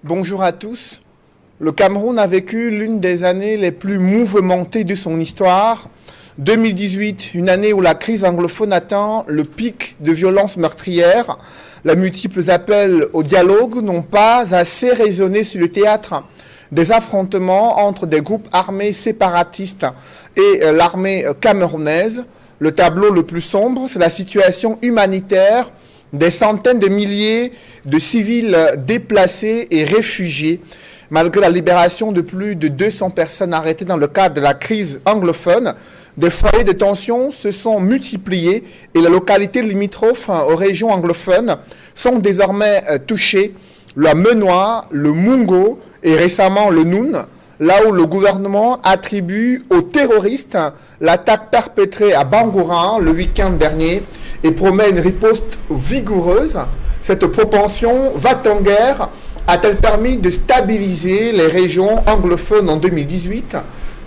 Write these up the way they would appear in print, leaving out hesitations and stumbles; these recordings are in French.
Bonjour à tous. Le Cameroun a vécu l'une des années les plus mouvementées de son histoire. 2018, une année où la crise anglophone atteint le pic de violence meurtrière. Les multiples appels au dialogue n'ont pas assez résonné sur le théâtre des affrontements entre des groupes armés séparatistes et l'armée camerounaise. Le tableau le plus sombre, c'est la situation humanitaire des centaines de milliers de civils déplacés et réfugiés. Malgré la libération de plus de 200 personnes arrêtées dans le cadre de la crise anglophone, des foyers de tension se sont multipliés et les localités limitrophes aux régions anglophones sont désormais touchées. Le Menois, le Mungo et récemment le Noun, là où le gouvernement attribue aux terroristes l'attaque perpétrée à Bangoura le week-end dernier et promet une riposte vigoureuse. Cette propension va-t-en-guerre a-t-elle permis de stabiliser les régions anglophones en 2018 ?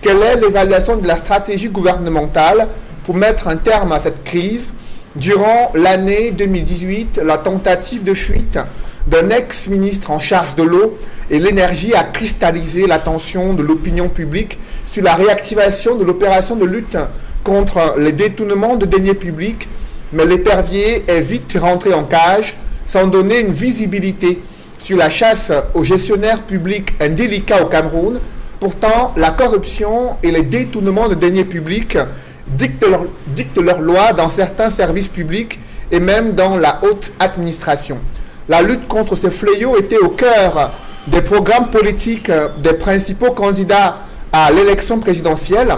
Quelle est l'évaluation de la stratégie gouvernementale pour mettre un terme à cette crise ? Durant l'année 2018, la tentative de fuite d'un ex-ministre en charge de l'eau et l'énergie a cristallisé l'attention de l'opinion publique sur la réactivation de l'opération de lutte contre les détournements de deniers publics, mais l'épervier est vite rentré en cage sans donner une visibilité sur la chasse aux gestionnaires publics indélicats au Cameroun. Pourtant, la corruption et les détournements de deniers publics dictent leurs lois dans certains services publics et même dans la haute administration. La lutte contre ces fléaux était au cœur des programmes politiques des principaux candidats à l'élection présidentielle.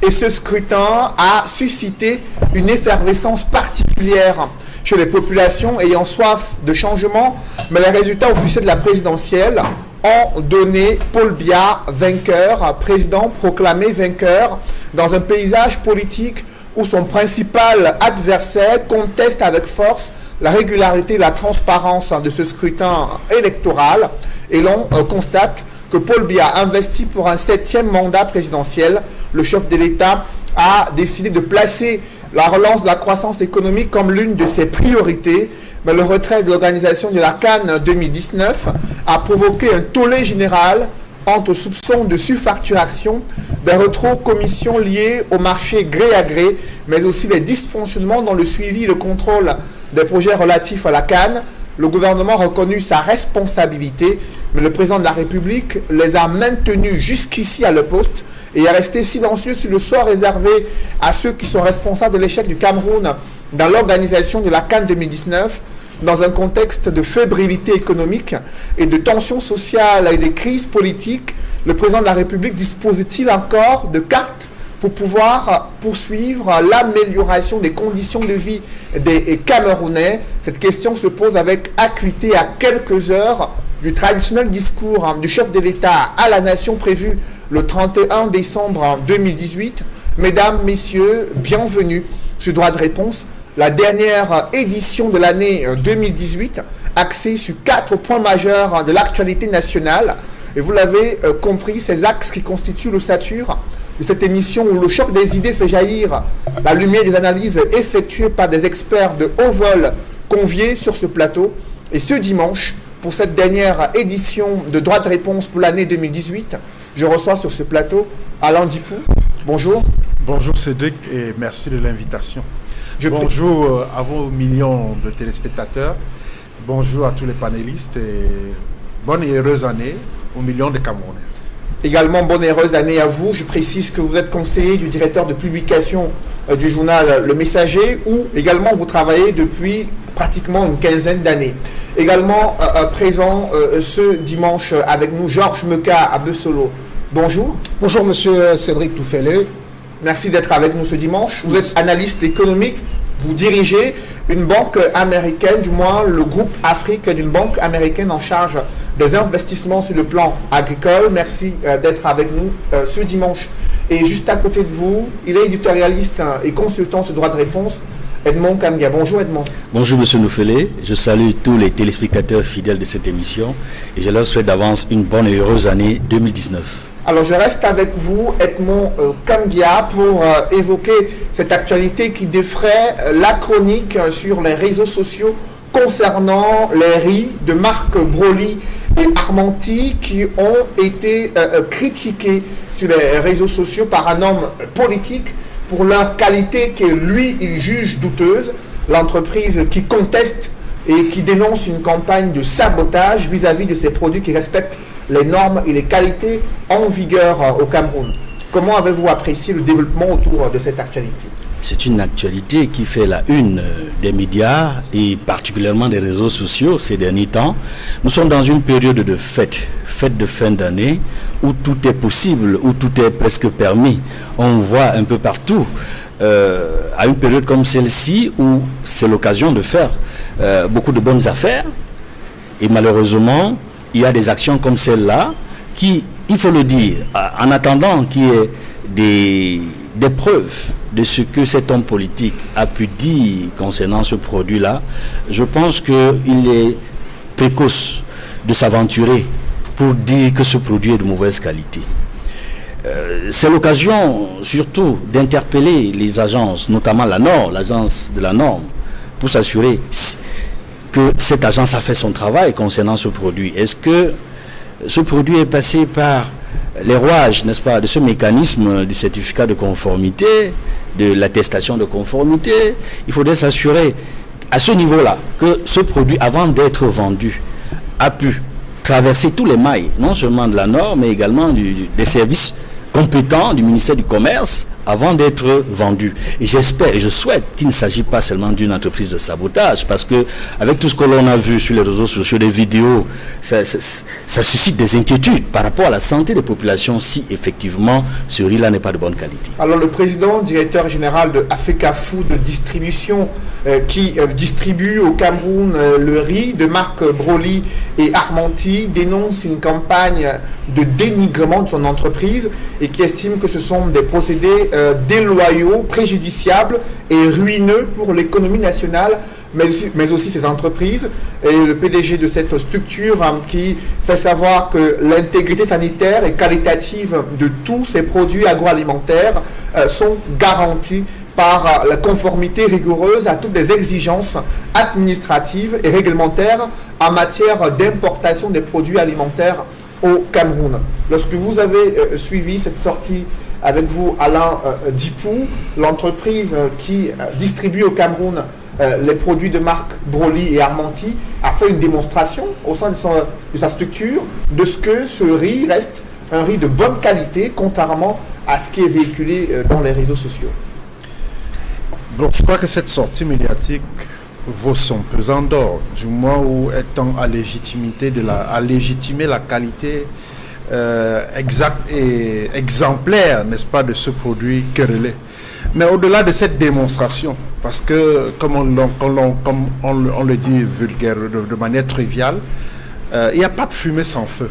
Et ce scrutin a suscité une effervescence particulière chez les populations ayant soif de changement, mais les résultats officiels de la présidentielle ont donné Paul Biya vainqueur, président proclamé vainqueur, dans un paysage politique où son principal adversaire conteste avec force la régularité et la transparence de ce scrutin électoral. Et l'on constate que Paul Biya, investi pour un 7e mandat présidentiel, le chef de l'État a décidé de placer la relance de la croissance économique comme l'une de ses priorités. Mais le retrait de l'organisation de la Cannes 2019 a provoqué un tollé général entre soupçons de surfacturation, des rétro-commissions liées au marché gré à gré, mais aussi les dysfonctionnements dans le suivi et le contrôle des projets relatifs à la Cannes. Le gouvernement a reconnu sa responsabilité, mais le président de la République les a maintenus jusqu'ici à leur poste et est resté silencieux sur le sort réservé à ceux qui sont responsables de l'échec du Cameroun dans l'organisation de la Cannes 2019, dans un contexte de fébrilité économique et de tensions sociales et de crises politiques. Le président de la République dispose-t-il encore de cartes pour pouvoir poursuivre l'amélioration des conditions de vie des Camerounais? Cette question se pose avec acuité à quelques heures du traditionnel discours du chef de l'État à la nation prévu le 31 décembre 2018. Mesdames, messieurs, bienvenue sur Droit de réponse, la dernière édition de l'année 2018, axée sur 4 points majeurs de l'actualité nationale. Et vous l'avez compris, ces axes qui constituent l'ossature de cette émission où le choc des idées fait jaillir la lumière des analyses effectuées par des experts de haut vol conviés sur ce plateau. Et ce dimanche, pour cette dernière édition de Droit de réponse pour l'année 2018, je reçois sur ce plateau Alain Dipou. Bonjour. Bonjour Cédric et merci de l'invitation. Bonjour à vos millions de téléspectateurs. Bonjour à tous les panélistes et bonne et heureuse année aux millions de Camerounais. Également, bonne et heureuse année à vous. Je précise que vous êtes conseiller du directeur de publication du journal Le Messager, où également vous travaillez depuis pratiquement une quinzaine d'années. Également présent ce dimanche avec nous, Georges Meka à Bessolo. Bonjour. Bonjour monsieur Cédric Touffelé. Merci d'être avec nous ce dimanche. Vous êtes analyste économique, vous dirigez une banque américaine, du moins le groupe Afrique d'une banque américaine en charge des investissements sur le plan agricole. Merci d'être avec nous ce dimanche. Et juste à côté de vous, il est éditorialiste et consultant sur Droit de réponse, Edmond Kambia. Bonjour Edmond. Bonjour monsieur Nouffelé, je salue tous les téléspectateurs fidèles de cette émission et je leur souhaite d'avance une bonne et heureuse année 2019. Alors je reste avec vous, Edmond Kambia, pour évoquer cette actualité qui défraie la chronique sur les réseaux sociaux concernant les riz de marque Broly et Armenti qui ont été critiqués sur les réseaux sociaux par un homme politique pour leur qualité que lui, il juge douteuse. L'entreprise qui conteste et qui dénonce une campagne de sabotage vis-à-vis de ces produits qui respectent les normes et les qualités en vigueur au Cameroun. Comment avez-vous apprécié le développement autour de cette actualité? C'est une actualité qui fait la une des médias et particulièrement des réseaux sociaux ces derniers temps. Nous sommes dans une période de fête de fin d'année, où tout est possible, où tout est presque permis. On voit un peu partout, à une période comme celle-ci, où c'est l'occasion de faire beaucoup de bonnes affaires. Et malheureusement, il y a des actions comme celle-là qui, il faut le dire, en attendant qu'il y ait des preuves de ce que cet homme politique a pu dire concernant ce produit-là, je pense qu'il est précoce de s'aventurer pour dire que ce produit est de mauvaise qualité. C'est l'occasion surtout d'interpeller les agences, notamment la NOR, l'agence de la norme, pour s'assurer que cette agence a fait son travail concernant ce produit. Est-ce que ce produit est passé par les rouages, n'est-ce pas, de ce mécanisme du certificat de conformité, de l'attestation de conformité? Il faudrait s'assurer à ce niveau-là que ce produit, avant d'être vendu, a pu traverser tous les mailles, non seulement de la norme, mais également des services compétents du ministère du Commerce avant d'être vendu. Et j'espère et je souhaite qu'il ne s'agit pas seulement d'une entreprise de sabotage, parce que avec tout ce que l'on a vu sur les réseaux sociaux, des vidéos, ça suscite des inquiétudes par rapport à la santé des populations si effectivement ce riz-là n'est pas de bonne qualité. Alors le président, directeur général de Africa Food Distribution, qui distribue au Cameroun le riz de marque Broly et Armenti, dénonce une campagne de dénigrement de son entreprise et qui estime que ce sont des procédés déloyaux, préjudiciables et ruineux pour l'économie nationale, mais aussi ses entreprises. Et le PDG de cette structure qui fait savoir que l'intégrité sanitaire et qualitative de tous ces produits agroalimentaires sont garanties par la conformité rigoureuse à toutes les exigences administratives et réglementaires en matière d'importation des produits alimentaires au Cameroun. Lorsque vous avez suivi cette sortie avec vous, Alain Dipou, l'entreprise qui distribue au Cameroun les produits de marque Broly et Armenti, a fait une démonstration au sein de sa structure de ce que ce riz reste un riz de bonne qualité, contrairement à ce qui est véhiculé dans les réseaux sociaux. Bon, je crois que cette sortie médiatique vaut son pesant d'or, du moins où elle tend à légitimer la qualité exacte et exemplaire, n'est-ce pas, de ce produit querellé. Mais au-delà de cette démonstration, parce que comme on le dit vulgaire, de manière triviale, il n'y a pas de fumée sans feu.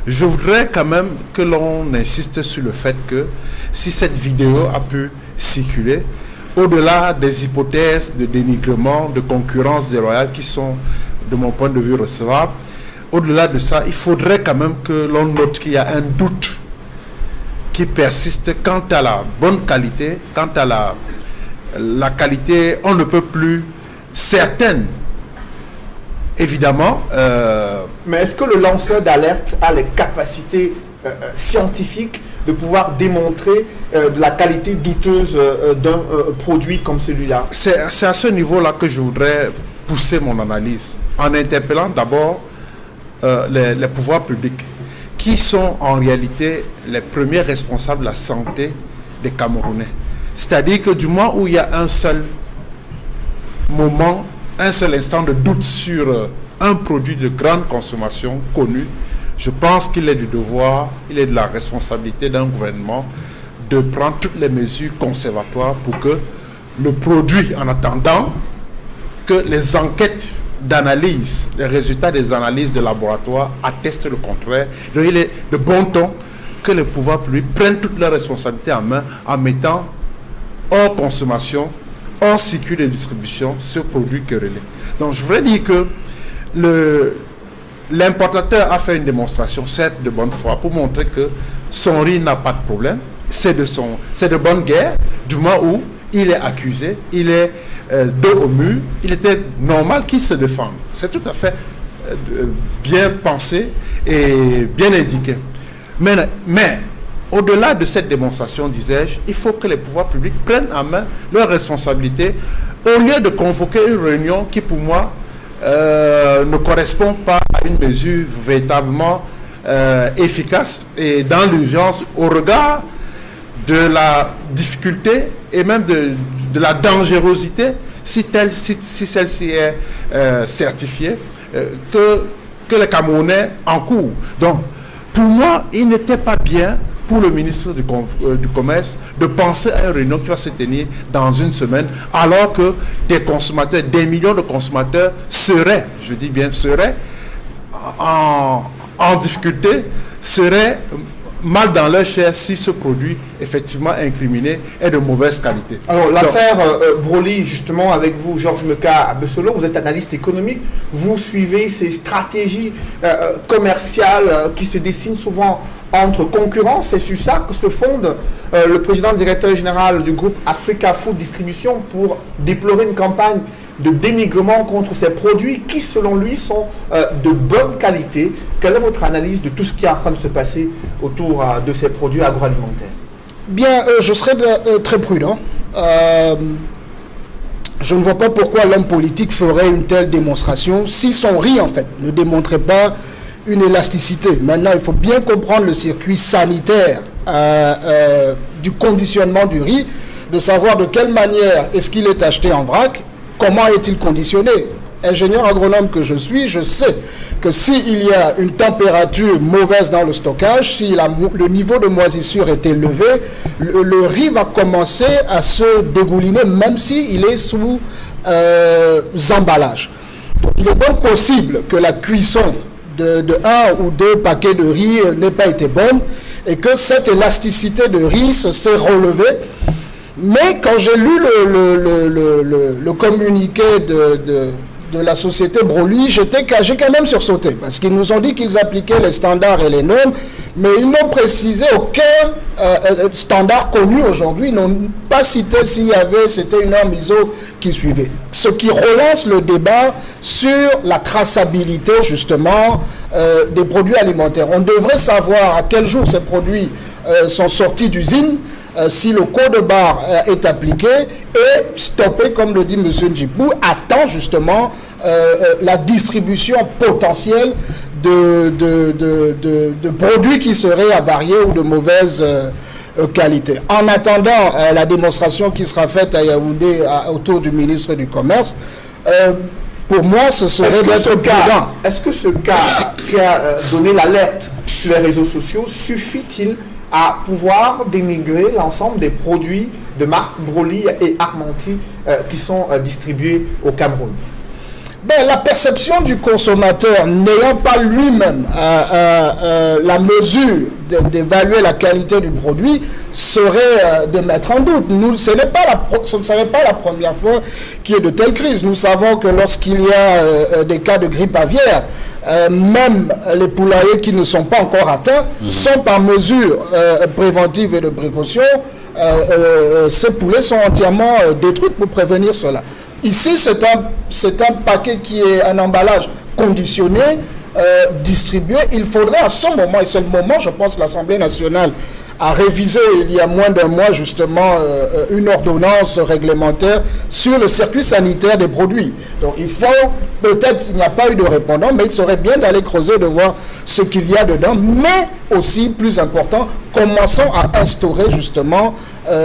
Je voudrais quand même que l'on insiste sur le fait que si cette vidéo a pu circuler, au-delà des hypothèses de dénigrement, de concurrence déloyale qui sont, de mon point de vue, recevables, au-delà de ça, il faudrait quand même que l'on note qu'il y a un doute qui persiste quant à la bonne qualité, quant à la qualité, on ne peut plus certaine. Évidemment. Mais est-ce que le lanceur d'alerte a les capacités scientifiques de pouvoir démontrer de la qualité douteuse d'un produit comme celui-là? C'est à ce niveau-là que je voudrais pousser mon analyse, en interpellant d'abord les pouvoirs publics, qui sont en réalité les premiers responsables de la santé des Camerounais. C'est-à-dire que du moment où il y a un seul moment, un seul instant de doute sur un produit de grande consommation connu, je pense qu'il est du devoir, il est de la responsabilité d'un gouvernement de prendre toutes les mesures conservatoires pour que le produit, en attendant que les enquêtes d'analyse, les résultats des analyses de laboratoire attestent le contraire. Donc il est de bon ton que les pouvoirs publics prennent toutes leurs responsabilités en main en mettant hors consommation, hors circuit de distribution ce produit querellé. Donc je voudrais dire que l'importateur a fait une démonstration, certes de bonne foi, pour montrer que son riz n'a pas de problème. C'est de bonne guerre, du moment où il est accusé, il est dos au mur, il était normal qu'il se défende. C'est tout à fait bien pensé et bien indiqué. Mais au-delà de cette démonstration, disais-je, il faut que les pouvoirs publics prennent en main leurs responsabilités au lieu de convoquer une réunion qui, pour moi, ne correspond pas à une mesure véritablement efficace et dans l'urgence au regard de la difficulté et même de la dangerosité si celle-ci est certifiée que les Camerounais encourent. Donc, pour moi, il n'était pas bien pour le ministre du Commerce de penser à une réunion qui va se tenir dans une semaine, alors que des consommateurs, des millions de consommateurs seraient, je dis bien seraient, en difficulté, seraient mal dans leur chair si ce produit effectivement incriminé est de mauvaise qualité. Alors l'affaire Broly, justement avec vous, Georges Meka Bessolo, vous êtes analyste économique, vous suivez ces stratégies commerciales qui se dessinent souvent entre concurrents. C'est sur ça que se fonde le président directeur général du groupe Africa Food Distribution pour déplorer une campagne de dénigrement contre ces produits qui, selon lui, sont de bonne qualité. Quelle est votre analyse de tout ce qui est en train de se passer autour de ces produits agroalimentaires? Bien, je serais très prudent. Je ne vois pas pourquoi l'homme politique ferait une telle démonstration si son riz, en fait, ne démontrait pas une élasticité. Maintenant, il faut bien comprendre le circuit sanitaire du conditionnement du riz, de savoir de quelle manière est-ce qu'il est acheté en vrac. Comment est-il conditionné? Ingénieur agronome que je suis, je sais que s'il y a une température mauvaise dans le stockage, si le niveau de moisissure est élevé, le riz va commencer à se dégouliner, même s'il est sous emballage. Donc, il est donc possible que la cuisson de 1 ou 2 paquets de riz n'ait pas été bonne et que cette élasticité de riz s'est relevée. Mais quand j'ai lu le communiqué de la société Broly, j'ai quand même sursauté, parce qu'ils nous ont dit qu'ils appliquaient les standards et les normes, mais ils n'ont précisé aucun standard connu aujourd'hui. Ils n'ont pas cité s'il y avait, c'était une norme ISO qui suivait. Ce qui relance le débat sur la traçabilité, justement, des produits alimentaires. On devrait savoir à quel jour ces produits sont sortis d'usine, si le code barre est appliqué, et stopper, comme le dit M. Njibou, attend justement la distribution potentielle de produits qui seraient avariés ou de mauvaise qualité. En attendant la démonstration qui sera faite à Yaoundé autour du ministre du Commerce, pour moi, ce serait d'être prudent. Est-ce que ce cas qui a donné l'alerte sur les réseaux sociaux suffit-il à pouvoir dénigrer l'ensemble des produits de marque Broly et Armanti qui sont distribués au Cameroun? Ben, la perception du consommateur n'ayant pas lui-même la mesure d'évaluer la qualité du produit serait de mettre en doute. Ce ne serait pas la première fois qu'il y ait de telles crises. Nous savons que lorsqu'il y a des cas de grippe aviaire, même les poulaillers qui ne sont pas encore atteints sont par mesure préventive et de précaution. Ces poulets sont entièrement détruits pour prévenir cela. Ici, c'est un paquet qui est un emballage conditionné, distribué. Il faudrait à ce moment, et c'est le moment, je pense, l'Assemblée nationale a révisé il y a moins d'un mois justement une ordonnance réglementaire sur le circuit sanitaire des produits. Donc il faut, peut-être s'il n'y a pas eu de répondant, mais il serait bien d'aller creuser, de voir ce qu'il y a dedans, mais aussi, plus important, commençons à instaurer justement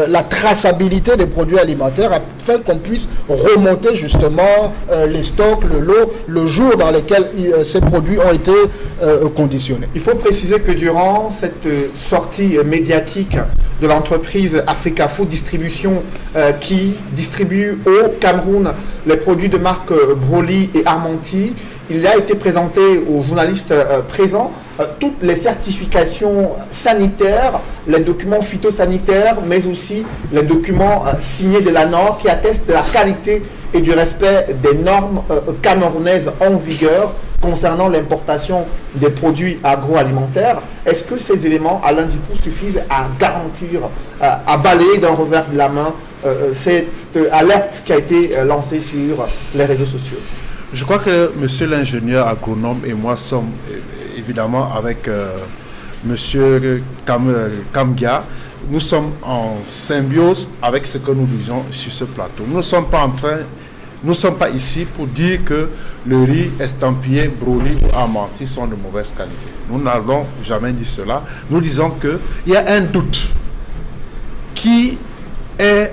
la traçabilité des produits alimentaires afin qu'on puisse remonter justement les stocks, le lot, le jour dans lequel ces produits ont été conditionnés. Il faut préciser que durant cette sortie médiatique de l'entreprise Africa Food Distribution qui distribue au Cameroun les produits de marque Broly et Armanti, il a été présenté aux journalistes présents toutes les certifications sanitaires, les documents phytosanitaires, mais aussi les documents signés de l'ANOR qui attestent de la qualité et du respect des normes camerounaises en vigueur concernant l'importation des produits agroalimentaires. Est-ce que ces éléments, Alain Djikou, suffisent à garantir, à balayer d'un revers de la main cette alerte qui a été lancée sur les réseaux sociaux? Je crois que monsieur l'ingénieur agronome et moi sommes évidemment avec monsieur Kamgia, nous sommes en symbiose avec ce que nous disons sur ce plateau. Nous ne sommes pas ici pour dire que le riz estampillé, broli ou amorti sont de mauvaise qualité. Nous n'avons jamais dit cela. Nous disons qu'il y a un doute qui est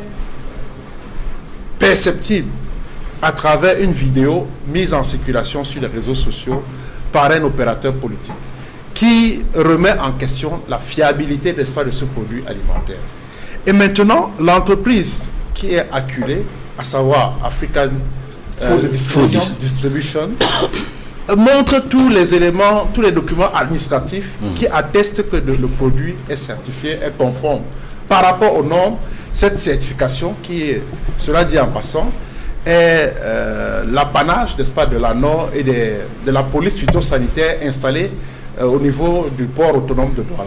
perceptible à travers une vidéo mise en circulation sur les réseaux sociaux par un opérateur politique qui remet en question la fiabilité, n'est-ce pas, de ce produit alimentaire. Et maintenant, l'entreprise qui est acculée, à savoir African Food Distribution, montre tous les éléments, tous les documents administratifs qui attestent que le produit est certifié, est conforme. Par rapport aux normes, cette certification qui est, cela dit en passant, est l'apanage, n'est-ce pas, de la norme et de la police phytosanitaire installée au niveau du port autonome de Douala.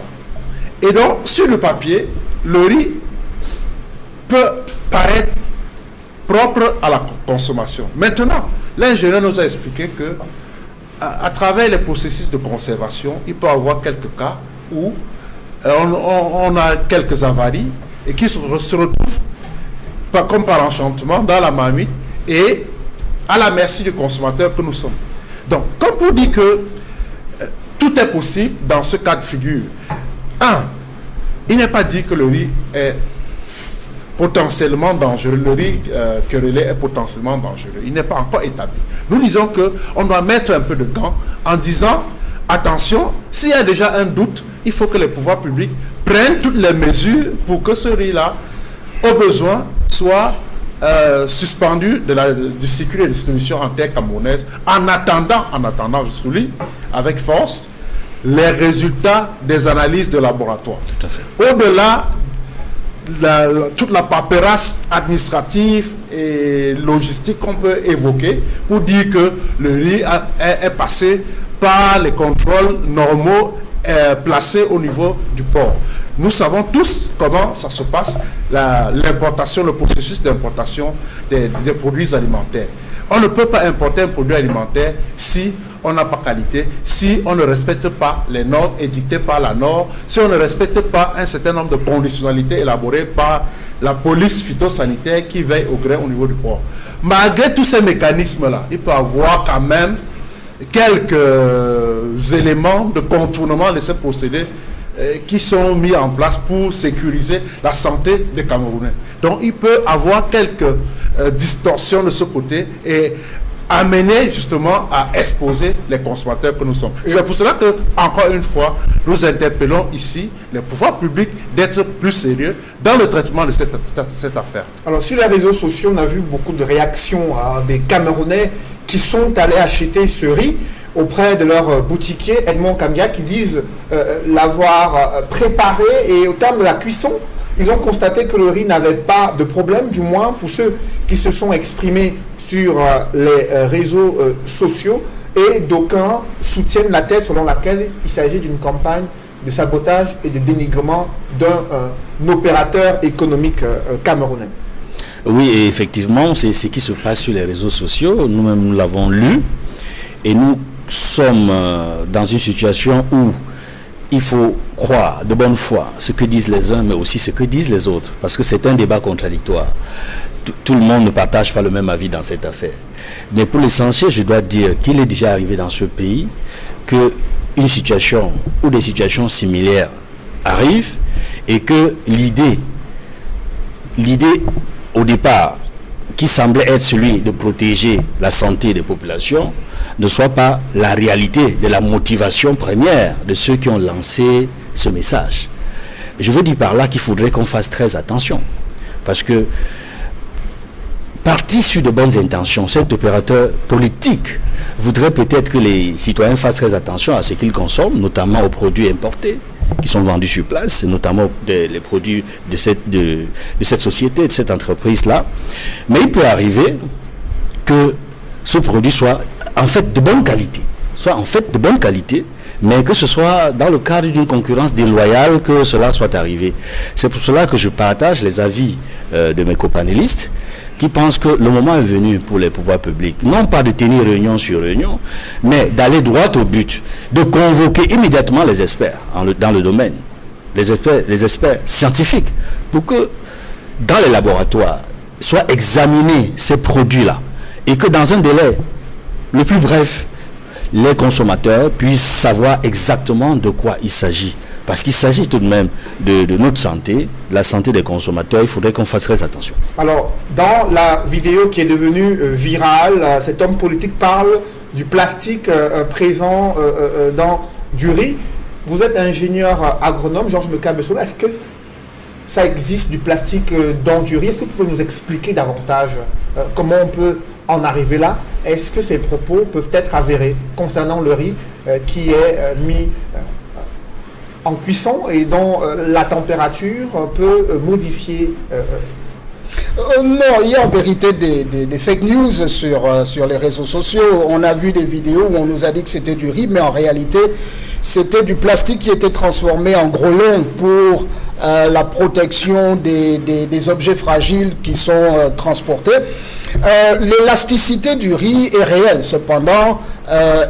Et donc, sur le papier, le riz peut paraître propre à la consommation. Maintenant, l'ingénieur nous a expliqué que à travers les processus de conservation, il peut y avoir quelques cas où on a quelques avaries et qui se retrouvent comme par enchantement dans la marmite et à la merci du consommateur que nous sommes. Donc, comme pour dire que tout est possible dans ce cas de figure. Il n'est pas dit que le riz est potentiellement dangereux. Le riz querellé est potentiellement dangereux. Il n'est pas encore établi. Nous disons qu'on doit mettre un peu de gants en disant, attention, s'il y a déjà un doute, il faut que les pouvoirs publics prennent toutes les mesures pour que ce riz-là, au besoin, soit suspendu du circuit de distribution en terre camerounaise en attendant, je souligne, avec force, les résultats des analyses de laboratoire. Tout à fait. Au-delà, toute la paperasse administrative et logistique qu'on peut évoquer pour dire que le riz est passé par les contrôles normaux placés au niveau du port. Nous savons tous comment ça se passe, l'importation, le processus d'importation des produits alimentaires. On ne peut pas importer un produit alimentaire si on n'a pas qualité, si on ne respecte pas les normes édictées par la norme, si on ne respecte pas un certain nombre de conditionnalités élaborées par la police phytosanitaire qui veille au grain au niveau du port. Malgré tous ces mécanismes-là, il peut y avoir quand même quelques éléments de contournement de ces procédés qui sont mis en place pour sécuriser la santé des Camerounais. Donc il peut y avoir quelques distorsions de ce côté et amener justement à exposer les consommateurs que nous sommes. C'est pour cela que, encore une fois, nous interpellons ici les pouvoirs publics d'être plus sérieux dans le traitement de cette affaire. Alors sur les réseaux sociaux, on a vu beaucoup de réactions des Camerounais qui sont allés acheter ce riz auprès de leur boutiquier Edmond Kamgia, qui disent l'avoir préparé, et au terme de la cuisson, ils ont constaté que le riz n'avait pas de problème, du moins pour ceux qui se sont exprimés sur les réseaux sociaux, et d'aucuns soutiennent la thèse selon laquelle il s'agit d'une campagne de sabotage et de dénigrement d'un opérateur économique camerounais. Oui, et effectivement, c'est ce qui se passe sur les réseaux sociaux. Nous-mêmes, nous l'avons lu, et nous sommes dans une situation où il faut croire de bonne foi ce que disent les uns, mais aussi ce que disent les autres, parce que c'est un débat contradictoire. Tout le monde ne partage pas le même avis dans cette affaire. Mais pour l'essentiel, je dois dire qu'il est déjà arrivé dans ce pays qu'une situation ou des situations similaires arrivent, et que l'idée au départ, qui semblait être celui de protéger la santé des populations, ne soit pas la réalité de la motivation première de ceux qui ont lancé ce message. Je veux dire par là qu'il faudrait qu'on fasse très attention, parce que parti sur de bonnes intentions, cet opérateur politique voudrait peut-être que les citoyens fassent très attention à ce qu'ils consomment, notamment aux produits importés qui sont vendus sur place, notamment les produits de cette société, de cette entreprise-là. Mais il peut arriver que ce produit soit en fait de bonne qualité, soit en fait de bonne qualité, mais que ce soit dans le cadre d'une concurrence déloyale que cela soit arrivé. C'est pour cela que je partage les avis de mes copanélistes qui pensent que le moment est venu pour les pouvoirs publics, non pas de tenir réunion sur réunion, mais d'aller droit au but, de convoquer immédiatement les experts dans le domaine, les experts scientifiques, pour que dans les laboratoires soient examinés ces produits-là, et que dans un délai le plus bref, les consommateurs puissent savoir exactement de quoi il s'agit. Parce qu'il s'agit tout de même de notre santé, de la santé des consommateurs. Il faudrait qu'on fasse très attention. Alors, dans la vidéo qui est devenue virale, cet homme politique parle du plastique présent dans du riz. Vous êtes ingénieur agronome, Georges Mekabesola. Est-ce que ça existe du plastique dans du riz? Est-ce que vous pouvez nous expliquer davantage comment on peut en arriver là? Est-ce que ces propos peuvent être avérés concernant le riz qui est mis en cuisson et dont la température peut modifier non, il y a en vérité des fake news sur les réseaux sociaux. On a vu des vidéos où on nous a dit que c'était du riz, mais en réalité, c'était du plastique qui était transformé en grelon pour la protection des objets fragiles qui sont transportés. L'élasticité du riz est réelle, cependant,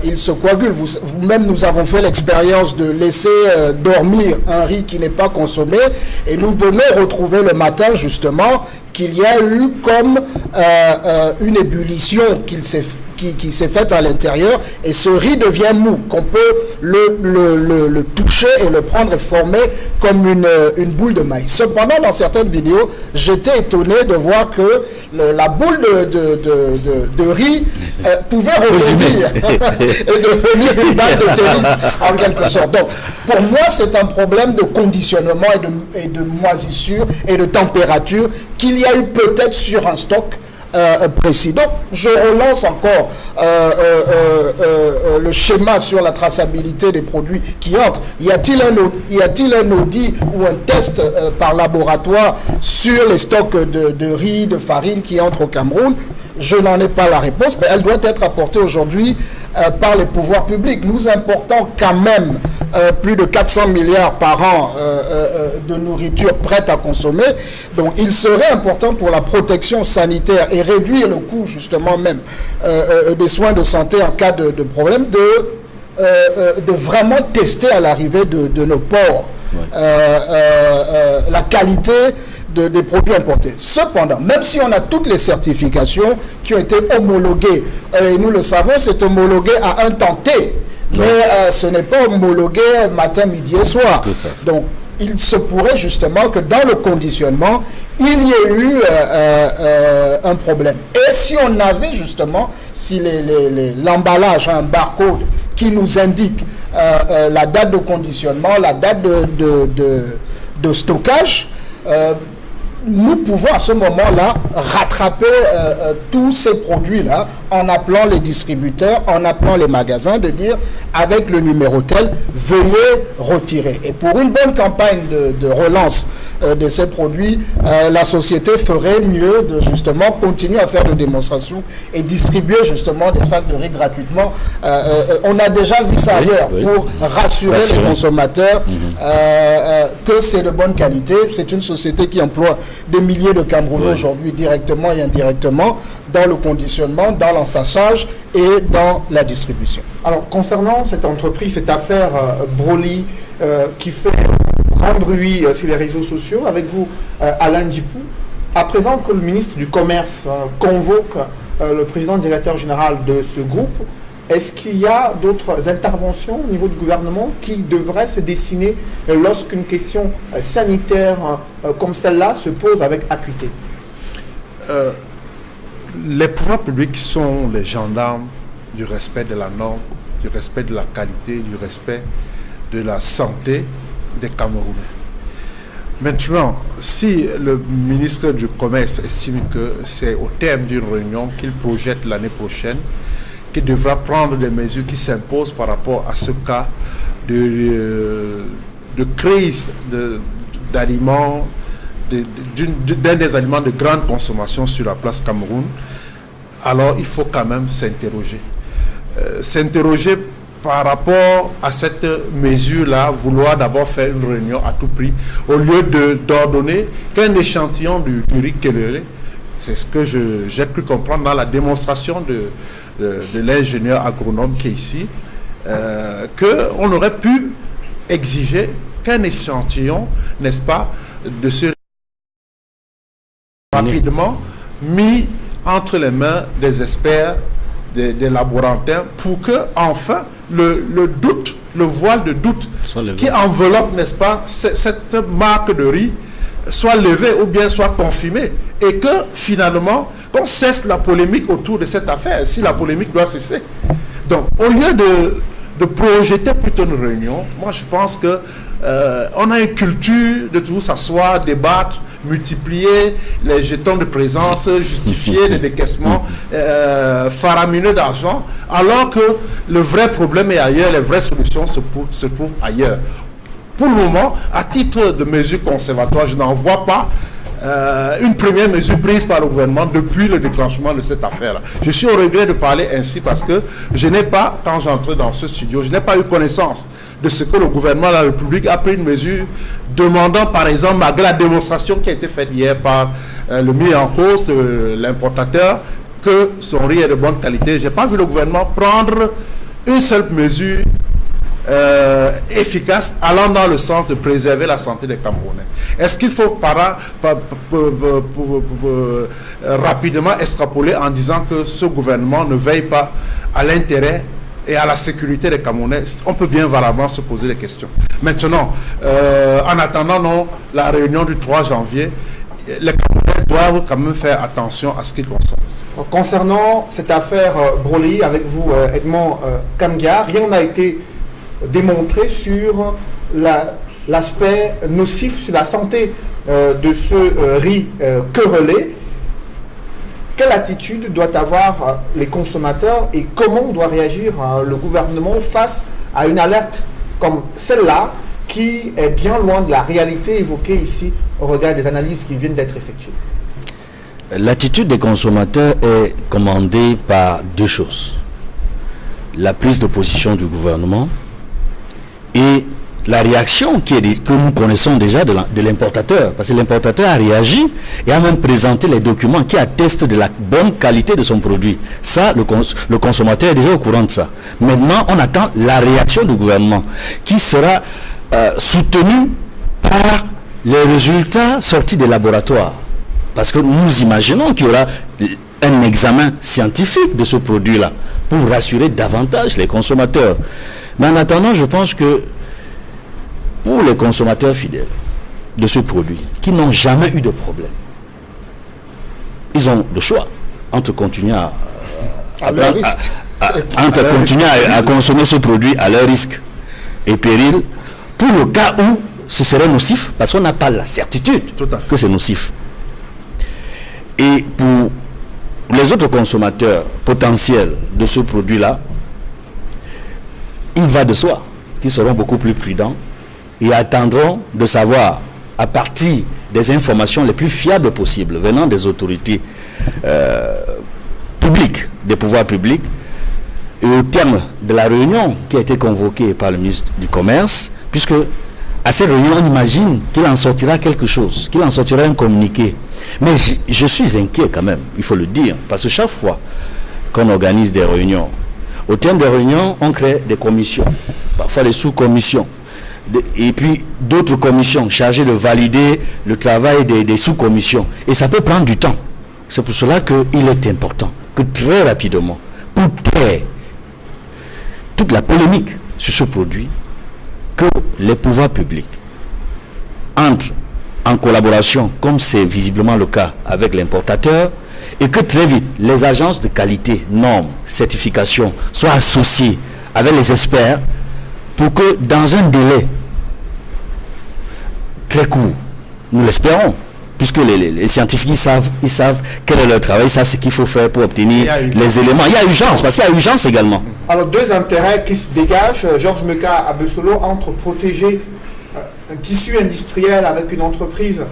il se coagule. Vous-même, nous avons fait l'expérience de laisser dormir un riz qui n'est pas consommé et nous venons retrouver le matin, justement, qu'il y a eu comme une ébullition qui s'est faite à l'intérieur et ce riz devient mou, qu'on peut le toucher et le prendre et former comme une boule de maïs. Cependant, dans certaines vidéos, j'étais étonné de voir que la boule de riz pouvait rebondir et devenir une balle de tennis en quelque sorte. Donc, pour moi, c'est un problème de conditionnement et de moisissure et de température qu'il y a eu peut-être sur un stock précis. Donc, je relance encore le schéma sur la traçabilité des produits qui entrent. Y a-t-il un audit ou un test par laboratoire sur les stocks de riz, de farine qui entrent au Cameroun? Je n'en ai pas la réponse, mais elle doit être apportée aujourd'hui par les pouvoirs publics. Nous importons quand même plus de 400 milliards par an de nourriture prête à consommer. Donc, il serait important pour la protection sanitaire et réduire le coût, justement, même des soins de santé en cas de problème, de vraiment tester à l'arrivée de nos ports la qualité des produits importés. Cependant, même si on a toutes les certifications qui ont été homologuées, et nous le savons, c'est homologué à un temps T, mais ce n'est pas homologué matin, midi et soir. Donc, il se pourrait justement que dans le conditionnement, il y ait eu un problème. Et si on avait justement, si l'emballage a un barcode qui nous indique la date de conditionnement, la date de stockage, nous pouvons à ce moment-là rattraper tous ces produits-là en appelant les distributeurs, en appelant les magasins, de dire avec le numéro tel, veuillez retirer. Et pour une bonne campagne de relance de ces produits, la société ferait mieux de justement continuer à faire des démonstrations et distribuer justement des sacs de riz gratuitement. On a déjà vu ça ailleurs pour rassurer les consommateurs que c'est de bonne qualité. C'est une société qui emploie des milliers de Camerounais aujourd'hui directement et indirectement dans le conditionnement, dans l'ensachage et dans la distribution. Alors, concernant cette entreprise, cette affaire Broly qui fait grand bruit sur les réseaux sociaux, avec vous, Alain Djipou, à présent que le ministre du Commerce convoque le président directeur général de ce groupe, est-ce qu'il y a d'autres interventions au niveau du gouvernement qui devraient se dessiner lorsqu'une question sanitaire comme celle-là se pose avec acuité? Les pouvoirs publics sont les gendarmes du respect de la norme, du respect de la qualité, du respect de la santé des Camerounais. Maintenant, si le ministre du Commerce estime que c'est au terme d'une réunion qu'il projette l'année prochaine, qu'il devra prendre des mesures qui s'imposent par rapport à ce cas de crise d'aliments, d'un des aliments de grande consommation sur la place Cameroun, alors il faut quand même s'interroger. S'interroger par rapport à cette mesure-là, vouloir d'abord faire une réunion à tout prix, au lieu d'ordonner qu'un échantillon du riz Kelele, c'est ce que j'ai cru comprendre dans la démonstration de l'ingénieur agronome qui est ici, qu'on aurait pu exiger qu'un échantillon, n'est-ce pas, de ce rapidement mis entre les mains des experts, des laborantins, pour que enfin le doute, le voile de doute qui enveloppe, n'est-ce pas, cette marque de riz soit levé ou bien soit confirmé, et que finalement qu'on cesse la polémique autour de cette affaire, si la polémique doit cesser. Donc au lieu de projeter plutôt une réunion, moi je pense que on a une culture de toujours s'asseoir, débattre, multiplier les jetons de présence, justifier les décaissements faramineux d'argent, alors que le vrai problème est ailleurs, les vraies solutions se trouvent ailleurs. Pour le moment, à titre de mesure conservatoire, je n'en vois pas une première mesure prise par le gouvernement depuis le déclenchement de cette affaire-là. Je suis au regret de parler ainsi parce que je n'ai pas, quand j'entre dans ce studio, je n'ai pas eu connaissance de ce que le gouvernement de la République a pris une mesure demandant, par exemple, malgré la démonstration qui a été faite hier par le mis en cause de l'importateur, que son riz est de bonne qualité. Je n'ai pas vu le gouvernement prendre une seule mesure efficace allant dans le sens de préserver la santé des Camerounais. Est-ce qu'il faut rapidement extrapoler en disant que ce gouvernement ne veille pas à l'intérêt et à la sécurité des Camerounais? On peut bien valablement se poser des questions. Maintenant, en attendant la réunion du 3 janvier, les Camerounais doivent quand même faire attention à ce qu'ils consomment. Concernant cette affaire Broly, avec vous, Edmond Kamga, rien n'a été démontré sur l'aspect nocif sur la santé de ce riz querellé. Quelle attitude doit avoir les consommateurs et comment doit réagir le gouvernement face à une alerte comme celle-là qui est bien loin de la réalité évoquée ici au regard des analyses qui viennent d'être effectuées? L'attitude des consommateurs est commandée par deux choses. La prise de position du gouvernement et la réaction que nous connaissons déjà de l'importateur. Parce que l'importateur a réagi et a même présenté les documents qui attestent de la bonne qualité de son produit. Ça, le consommateur est déjà au courant de ça. Maintenant, on attend la réaction du gouvernement qui sera soutenue par les résultats sortis des laboratoires. Parce que nous imaginons qu'il y aura un examen scientifique de ce produit-là pour rassurer davantage les consommateurs. Mais en attendant, je pense que pour les consommateurs fidèles de ce produit, qui n'ont jamais eu de problème, ils ont le choix entre continuer à consommer ce produit à leur risque et péril, pour le cas où ce serait nocif, parce qu'on n'a pas la certitude que c'est nocif. Et pour les autres consommateurs potentiels de ce produit-là, il va de soi qu'ils seront beaucoup plus prudents et attendront de savoir, à partir des informations les plus fiables possibles venant des autorités publiques, des pouvoirs publics, et au terme de la réunion qui a été convoquée par le ministre du Commerce, puisque à cette réunion, on imagine qu'il en sortira quelque chose, qu'il en sortira un communiqué. Mais je suis inquiet quand même, il faut le dire, parce que chaque fois qu'on organise des réunions, au terme des réunions, on crée des commissions, parfois des sous-commissions, et puis d'autres commissions chargées de valider le travail des sous-commissions. Et ça peut prendre du temps. C'est pour cela qu'il est important que très rapidement, pour taire toute la polémique sur ce produit, que les pouvoirs publics entrent en collaboration, comme c'est visiblement le cas avec l'importateur, et que très vite, les agences de qualité, normes, certification soient associées avec les experts pour que dans un délai très court, nous l'espérons, puisque les scientifiques ils savent quel est leur travail, ils savent ce qu'il faut faire pour obtenir les éléments. Il y a urgence, parce qu'il y a urgence également. Alors, deux intérêts qui se dégagent, Georges Meka Abesolo, entre protéger un tissu industriel avec une entreprise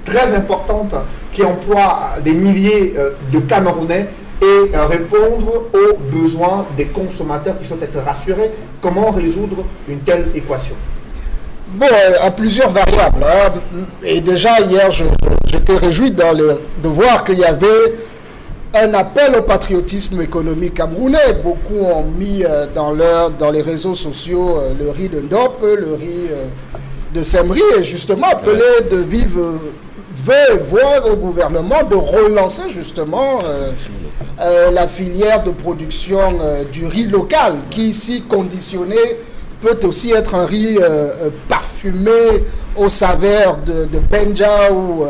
très importante qui emploie des milliers de Camerounais et répondre aux besoins des consommateurs qui souhaitent être rassurés. Comment résoudre une telle équation? Bon, à plusieurs variables. Hein. Et déjà, hier, j'étais réjoui de voir qu'il y avait un appel au patriotisme économique camerounais. Beaucoup ont mis dans les réseaux sociaux le riz de Ndop, le riz de Semri, et justement appelé de vive voix au gouvernement de relancer justement la filière de production du riz local, qui ici conditionné peut aussi être un riz parfumé aux saveurs de Benja ou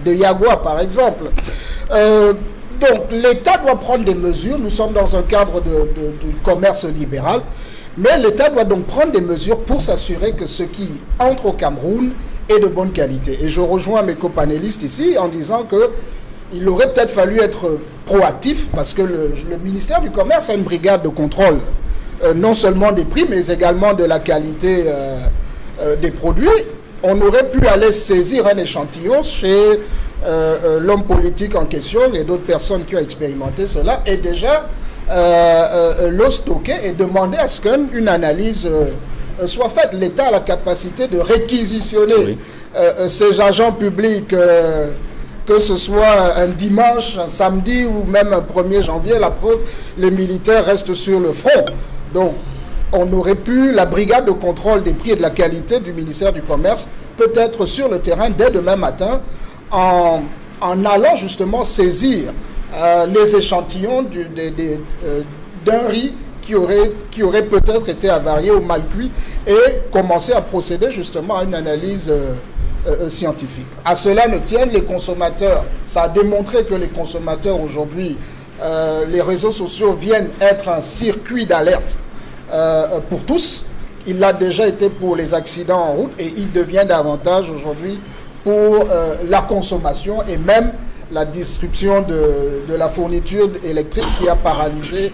de Yagua par exemple. Donc l'État doit prendre des mesures. Nous sommes dans un cadre du commerce libéral, mais l'État doit donc prendre des mesures pour s'assurer que ce qui entre au Cameroun est de bonne qualité. Et je rejoins mes copanélistes ici en disant qu'il aurait peut-être fallu être proactif, parce que le ministère du Commerce a une brigade de contrôle, non seulement des prix, mais également de la qualité des produits. On aurait pu aller saisir un échantillon chez l'homme politique en question et d'autres personnes qui ont expérimenté cela, et déjà le stocker et demander à ce qu'une analyse soit faite. L'État a la capacité de réquisitionner ces agents publics, que ce soit un dimanche, un samedi ou même un 1er janvier. La preuve, les militaires restent sur le front. Donc, on aurait pu, la brigade de contrôle des prix et de la qualité du ministère du Commerce, peut-être sur le terrain dès demain matin, en allant justement saisir les échantillons d'un riz qui aurait peut-être été avarié ou mal cuit, et commencer à procéder justement à une analyse scientifique. À cela ne tiennent les consommateurs. Ça a démontré que les consommateurs aujourd'hui, les réseaux sociaux viennent être un circuit d'alerte pour tous. Il l'a déjà été pour les accidents en route, et il devient davantage aujourd'hui pour la consommation et même la distribution de la fourniture électrique qui a paralysé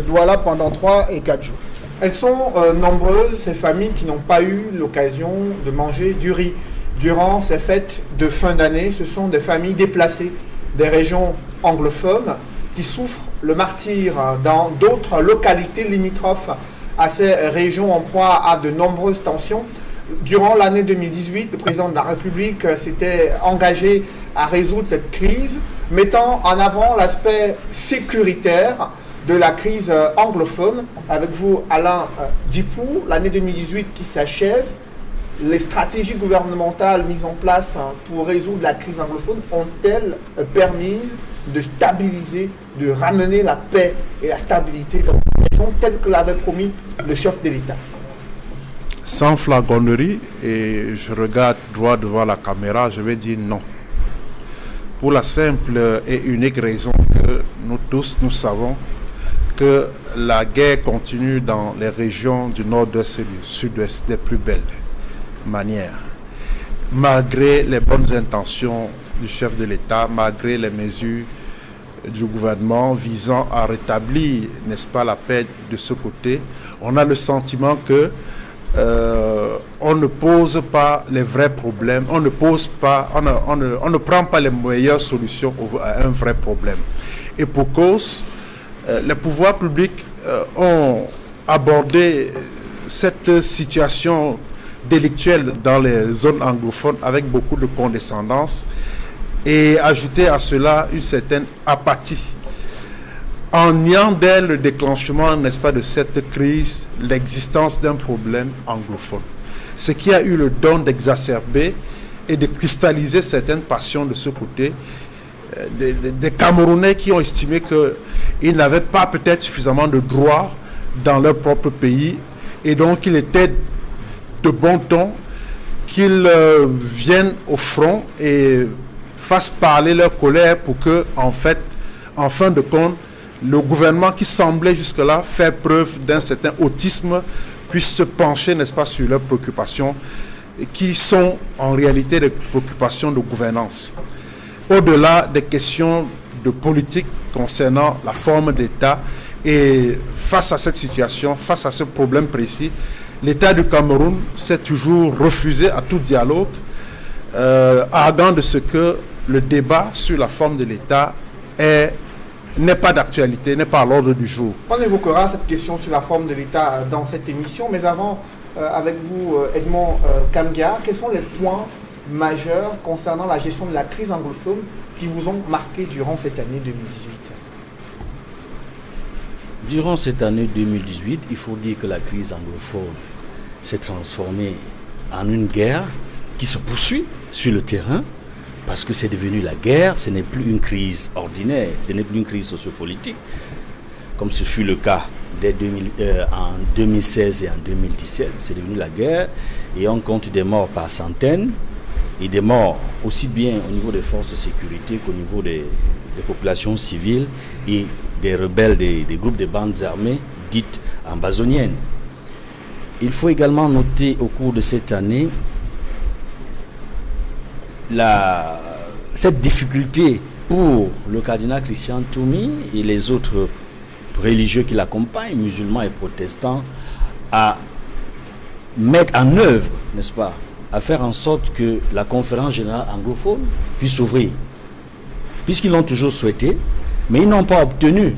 Douala pendant 3 et 4 jours. Elles sont nombreuses, ces familles qui n'ont pas eu l'occasion de manger du riz. Durant ces fêtes de fin d'année, ce sont des familles déplacées des régions anglophones qui souffrent le martyre dans d'autres localités limitrophes à ces régions en proie à de nombreuses tensions. Durant l'année 2018, le président de la République s'était engagé à résoudre cette crise, mettant en avant l'aspect sécuritaire de la crise anglophone. Avec vous, Alain Djipou, l'année 2018 qui s'achève, les stratégies gouvernementales mises en place pour résoudre la crise anglophone ont-elles permis de stabiliser, de ramener la paix et la stabilité dans cette région, telle que l'avait promis le chef de l'État? Sans flagornerie, et je regarde droit devant la caméra, je vais dire non. Pour la simple et unique raison que nous tous, nous savons que la guerre continue dans les régions du nord-ouest et du sud-ouest des plus belles manières. Malgré les bonnes intentions du chef de l'État, malgré les mesures du gouvernement visant à rétablir, n'est-ce pas, la paix de ce côté, on a le sentiment que on ne pose pas les vrais problèmes, on ne prend pas les meilleures solutions à un vrai problème. Et pour cause, les pouvoirs publics ont abordé cette situation délictuelle dans les zones anglophones avec beaucoup de condescendance et ajouté à cela une certaine apathie. En niant dès le déclenchement, n'est-ce pas, de cette crise, l'existence d'un problème anglophone. Ce qui a eu le don d'exacerber et de cristalliser certaines passions de ce côté, des Camerounais qui ont estimé qu'ils n'avaient pas peut-être suffisamment de droits dans leur propre pays, et donc il était de bon ton qu'ils viennent au front et fassent parler leur colère pour que, en fin de compte, le gouvernement qui semblait jusque-là faire preuve d'un certain autisme puisse se pencher, n'est-ce pas, sur leurs préoccupations qui sont en réalité des préoccupations de gouvernance. Au-delà des questions de politique concernant la forme d'État, et face à cette situation, face à ce problème précis, l'État du Cameroun s'est toujours refusé à tout dialogue, ardent de ce que le débat sur la forme de l'État est n'est pas d'actualité, n'est pas à l'ordre du jour. On évoquera cette question sur la forme de l'État dans cette émission, mais avant, avec vous, Edmond Kamgia, quels sont les points majeurs concernant la gestion de la crise anglophone qui vous ont marqué durant cette année 2018? Durant cette année 2018, il faut dire que la crise anglophone s'est transformée en une guerre qui se poursuit sur le terrain, parce que c'est devenu la guerre, ce n'est plus une crise ordinaire, ce n'est plus une crise sociopolitique, comme ce fut le cas en 2016 et en 2017. C'est devenu la guerre et on compte des morts par centaines, et des morts aussi bien au niveau des forces de sécurité qu'au niveau des populations civiles et des rebelles, des groupes de bandes armées dites ambazoniennes. Il faut également noter au cours de cette année cette difficulté pour le cardinal Christian Toumi et les autres religieux qui l'accompagnent, musulmans et protestants, à mettre en œuvre, n'est-ce pas, à faire en sorte que la conférence générale anglophone puisse s'ouvrir. Puisqu'ils l'ont toujours souhaité, mais ils n'ont pas obtenu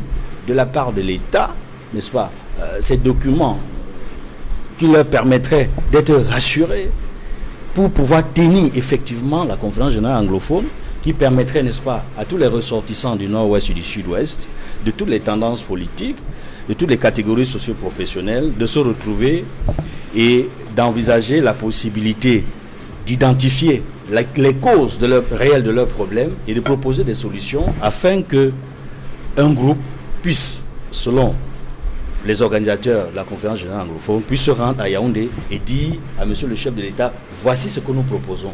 de la part de l'État, n'est-ce pas, ces documents qui leur permettraient d'être rassurés pour pouvoir tenir effectivement la conférence générale anglophone, qui permettrait, n'est-ce pas, à tous les ressortissants du nord-ouest et du sud-ouest, de toutes les tendances politiques, de toutes les catégories socio-professionnelles, de se retrouver et d'envisager la possibilité d'identifier les causes réelles de leurs problèmes et de proposer des solutions afin que un groupe puisse, selon les organisateurs de la conférence générale anglophone, puissent se rendre à Yaoundé et dire à monsieur le chef de l'État, voici ce que nous proposons.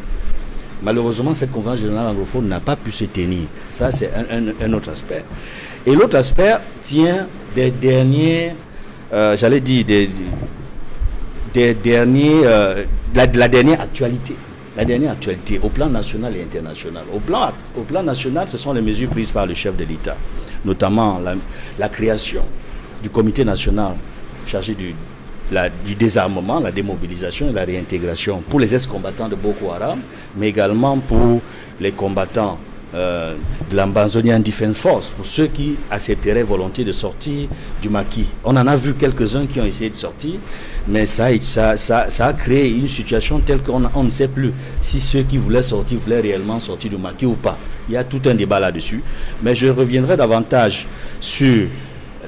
Malheureusement, cette conférence générale anglophone n'a pas pu se tenir. Ça, c'est un autre aspect. Et l'autre aspect tient des derniers, j'allais dire, la dernière actualité. La dernière actualité au plan national et international. Au plan national, ce sont les mesures prises par le chef de l'État, notamment la création du comité national chargé du désarmement, la démobilisation et la réintégration pour les ex-combattants de Boko Haram, mais également pour les combattants de l'Ambazonian Defense Force, pour ceux qui accepteraient volontiers de sortir du maquis. On en a vu quelques-uns qui ont essayé de sortir, mais ça a créé une situation telle qu'on ne sait plus si ceux qui voulaient sortir voulaient réellement sortir du maquis ou pas. Il y a tout un débat là-dessus, mais je reviendrai davantage sur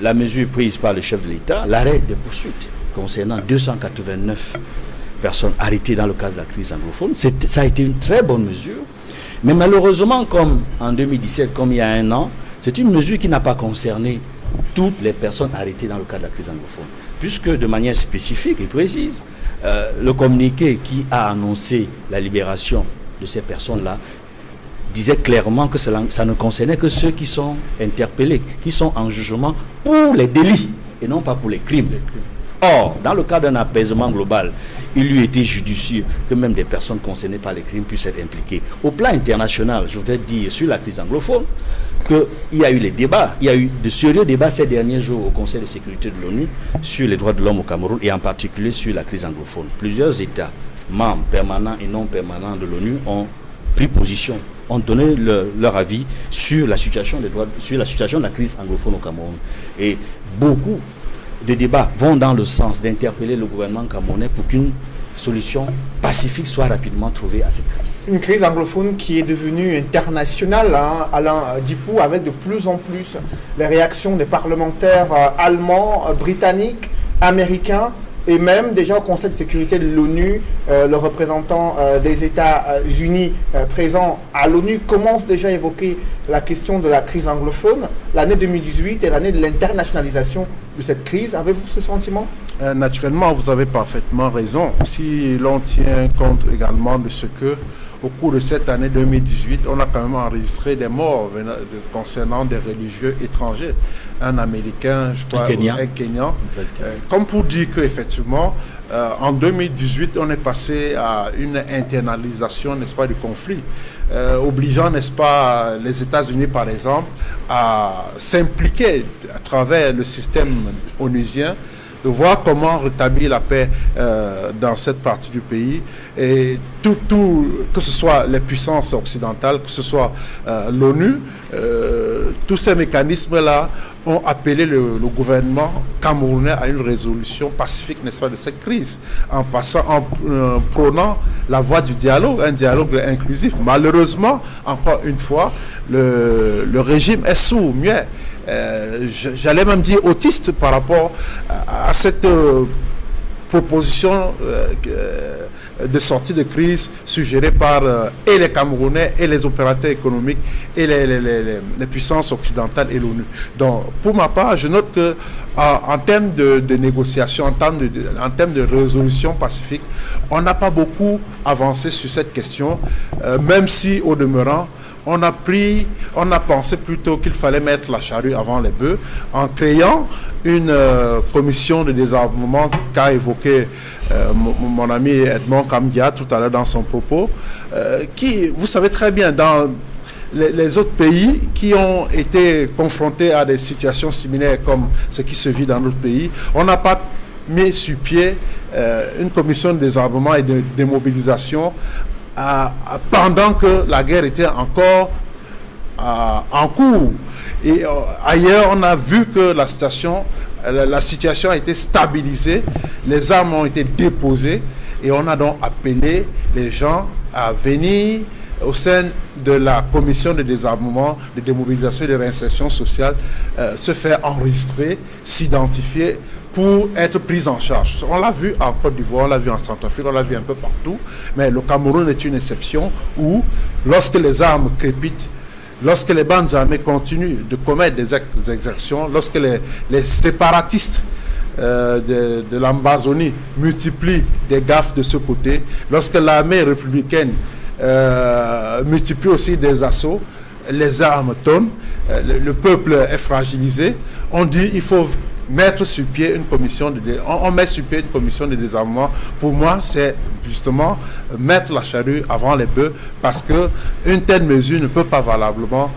la mesure prise par le chef de l'État, l'arrêt de poursuite concernant 289 personnes arrêtées dans le cadre de la crise anglophone. Ça a été une très bonne mesure. Mais malheureusement, comme en 2017, comme il y a un an, c'est une mesure qui n'a pas concerné toutes les personnes arrêtées dans le cadre de la crise anglophone. Puisque de manière spécifique et précise, le communiqué qui a annoncé la libération de ces personnes-là disait clairement que ça ne concernait que ceux qui sont interpellés, qui sont en jugement pour les délits et non pas pour les crimes. Or, dans le cadre d'un apaisement global, il lui était judicieux que même des personnes concernées par les crimes puissent être impliquées. Au plan international, je voudrais dire sur la crise anglophone qu'il y a eu les débats, il y a eu de sérieux débats ces derniers jours au Conseil de sécurité de l'ONU sur les droits de l'homme au Cameroun et en particulier sur la crise anglophone. Plusieurs États, membres permanents et non permanents de l'ONU, ont pris position, ont donné leur avis sur la situation des droits, sur la situation de la crise anglophone au Cameroun. Et beaucoup de débats vont dans le sens d'interpeller le gouvernement camerounais pour qu'une solution pacifique soit rapidement trouvée à cette crise. Une crise anglophone qui est devenue internationale, hein, Alain Dipou, avec de plus en plus les réactions des parlementaires allemands, britanniques, américains, et même déjà au Conseil de sécurité de l'ONU, le représentant des États-Unis présent à l'ONU commence déjà à évoquer la question de la crise anglophone. L'année 2018 est l'année de l'internationalisation de cette crise. Avez-vous ce sentiment ? Naturellement, vous avez parfaitement raison. Si l'on tient compte également de ce que, au cours de cette année 2018, on a quand même enregistré des morts concernant des religieux étrangers. Un Américain, je crois, un Kenyan. Comme pour dire qu'effectivement, en 2018, on est passé à une internalisation, n'est-ce pas, du conflit, obligeant, n'est-ce pas, les États-Unis, par exemple, à s'impliquer à travers le système onusien, de voir comment rétablir la paix dans cette partie du pays, et que ce soit les puissances occidentales, que ce soit l'ONU, tous ces mécanismes-là ont appelé le gouvernement camerounais à une résolution pacifique, n'est-ce pas, de cette crise, en prônant la voie du dialogue, un dialogue inclusif. Malheureusement, encore une fois, le régime est sourd-muet. J'allais même dire autiste par rapport à cette proposition de sortie de crise suggérée par et les Camerounais et les opérateurs économiques et les puissances occidentales et l'ONU. Donc, pour ma part, je note que en termes de négociation, en termes de résolution pacifique, on n'a pas beaucoup avancé sur cette question, même si, au demeurant, on a pensé plutôt qu'il fallait mettre la charrue avant les bœufs en créant une commission de désarmement qu'a évoqué mon ami Edmond Kamgia tout à l'heure dans son propos, qui, vous savez très bien, dans les autres pays qui ont été confrontés à des situations similaires comme ce qui se vit dans notre pays, on n'a pas mis sur pied une commission de désarmement et de démobilisation pendant que la guerre était encore en cours. Et ailleurs, on a vu que la situation a été stabilisée, les armes ont été déposées, et on a donc appelé les gens à venir au sein de la commission de désarmement, de démobilisation et de réinsertion sociale, se faire enregistrer, s'identifier pour être pris en charge. On l'a vu en Côte d'Ivoire, on l'a vu en Centrafrique, on l'a vu un peu partout, mais le Cameroun est une exception où, lorsque les armes crépitent, lorsque les bandes armées continuent de commettre des exactions, lorsque les séparatistes de l'Ambazonie multiplient des gaffes de ce côté, lorsque l'armée républicaine multiplie aussi des assauts, les armes tombent, le peuple est fragilisé, on dit il faut mettre sur pied une commission on met sur pied une commission de désarmement. Pour moi, c'est justement mettre la charrue avant les bœufs, parce que une telle mesure ne peut pas valablement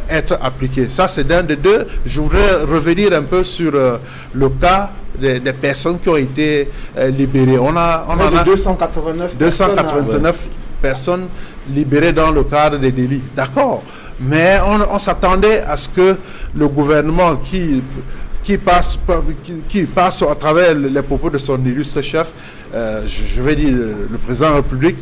être appliquée. Ça, c'est d'un des deux. Je voudrais revenir un peu sur le cas des personnes qui ont été libérées. On a 289 personnes libérées dans le cadre des délits. D'accord. Mais on s'attendait à ce que le gouvernement qui passe à travers les propos de son illustre chef, je vais dire le président de la République,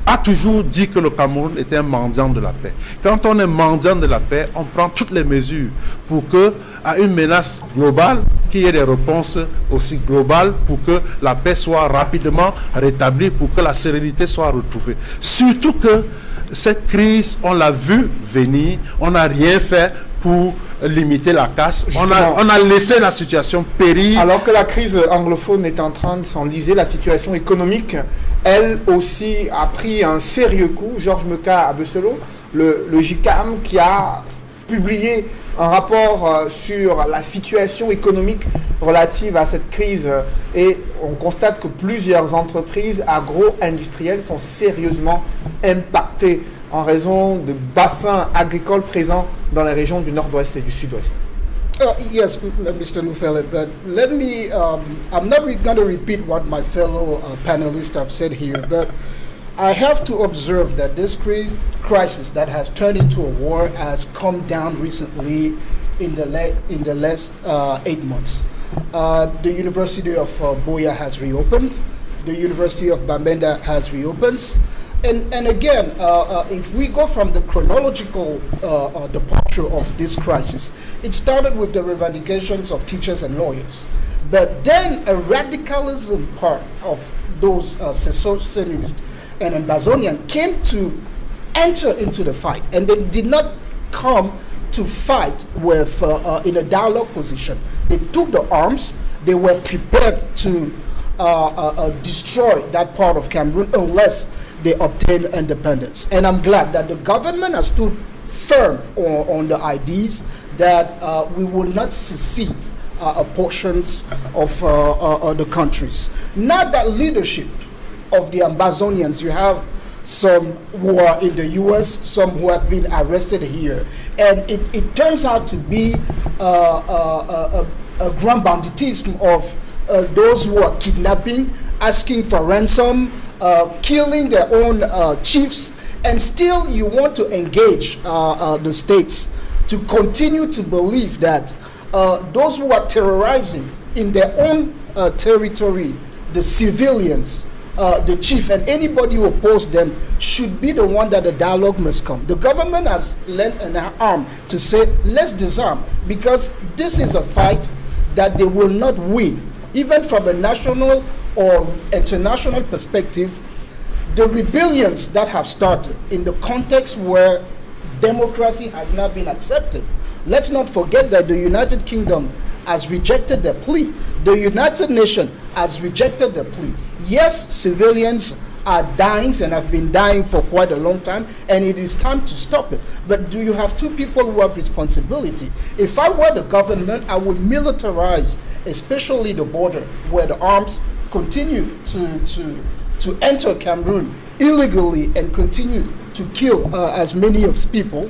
a toujours dit que le Cameroun était un mendiant de la paix. Quand on est mendiant de la paix, on prend toutes les mesures pour que, à une menace globale, qu'il y ait des réponses aussi globales pour que la paix soit rapidement rétablie, pour que la sérénité soit retrouvée. Surtout que cette crise, on l'a vu venir, on n'a rien fait pour limiter la casse. On a laissé la situation périr. Alors que la crise anglophone est en train de s'enliser, la situation économique, elle aussi, a pris un sérieux coup. Georges Meka Abesselo, le JICAM, qui a publié un rapport sur la situation économique relative à cette crise, et on constate que plusieurs entreprises agro-industrielles sont sérieusement impactées en raison de bassins agricoles présents dans les régions du nord-ouest et du sud-ouest. Yes, Mr. Nufele, but let me, I'm not going to repeat what my fellow panelists have said here, but I have to observe that this crisis that has turned into a war has come down recently in the last 8 months. The University of Buea has reopened. The University of Bamenda has reopened. And again, if we go from the chronological departure of this crisis, it started with the revendications of teachers and lawyers. But then a radicalism part of those secessionists and Ambazonian came to enter into the fight. And they did not come to fight with in a dialogue position. They took the arms. They were prepared to destroy that part of Cameroon unless they obtain independence. And I'm glad that the government has stood firm on the ideas that we will not secede portions of the countries. Not that leadership of the Ambazonians, you have some who are in the US, some who have been arrested here. And it turns out to be a grand banditism of those who are kidnapping, asking for ransom, killing their own chiefs, and still you want to engage the states to continue to believe that those who are terrorizing in their own territory, the civilians, the chief, and anybody who opposes them, should be the one that the dialogue must come. The government has lent an arm to say, let's disarm, because this is a fight that they will not win. Even from a national or international perspective, the rebellions that have started in the context where democracy has not been accepted. Let's not forget that the United Kingdom has rejected the plea. The United Nations has rejected the plea. Yes, civilians are dying and have been dying for quite a long time, and it is time to stop it. But do you have two people who have responsibility? If I were the government, I would militarize, especially the border, where the arms continue to enter Cameroon illegally and continue to kill as many of people.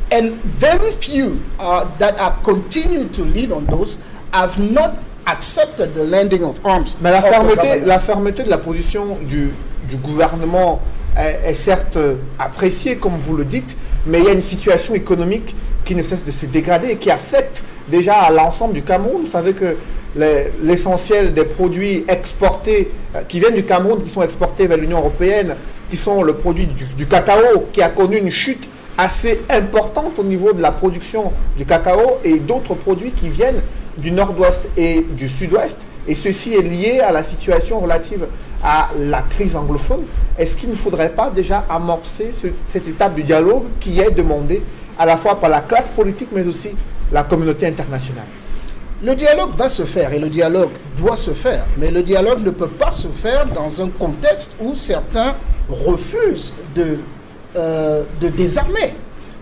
And very few that are continuing to lead on those have not accepted the landing of arms. Mais la fermeté de la position du gouvernement est certes appréciée, comme vous le dites, mais il y a une situation économique qui ne cesse de se dégrader et qui affecte déjà à l'ensemble du Cameroun. Vous savez que l'essentiel des produits exportés qui viennent du Cameroun, qui sont exportés vers l'Union européenne, qui sont le produit du cacao, qui a connu une chute assez importante au niveau de la production du cacao, et d'autres produits qui viennent du nord-ouest et du sud-ouest, et ceci est lié à la situation relative à la crise anglophone. Est-ce qu'il ne faudrait pas déjà amorcer cette étape du dialogue qui est demandée à la fois par la classe politique mais aussi la communauté internationale? Le dialogue va se faire et le dialogue doit se faire, mais le dialogue ne peut pas se faire dans un contexte où certains refusent de désarmer,